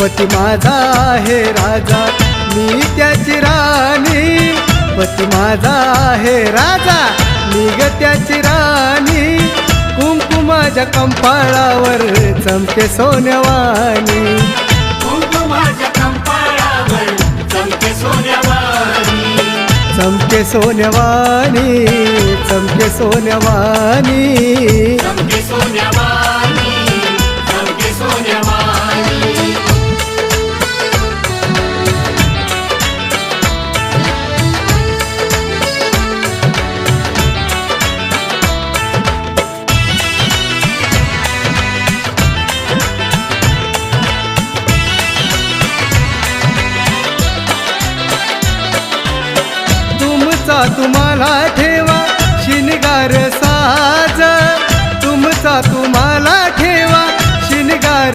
पती माझा आहे राजा मी त्याची राणी, पती माझा आहे राजा मी ग त्याची राणी, कुंकुमाच्या कंपाळावर चमके सोन्यावानी, कुंकुमाच्या कंपाळावर चमके सोन्यावानी, चमके सोन्यावानी, चमके सोन्यावानी, चमके सोन्यावानी, चमके सोन्यावानी. तुम्हाला ठेवा शिनगार साज, तुमचा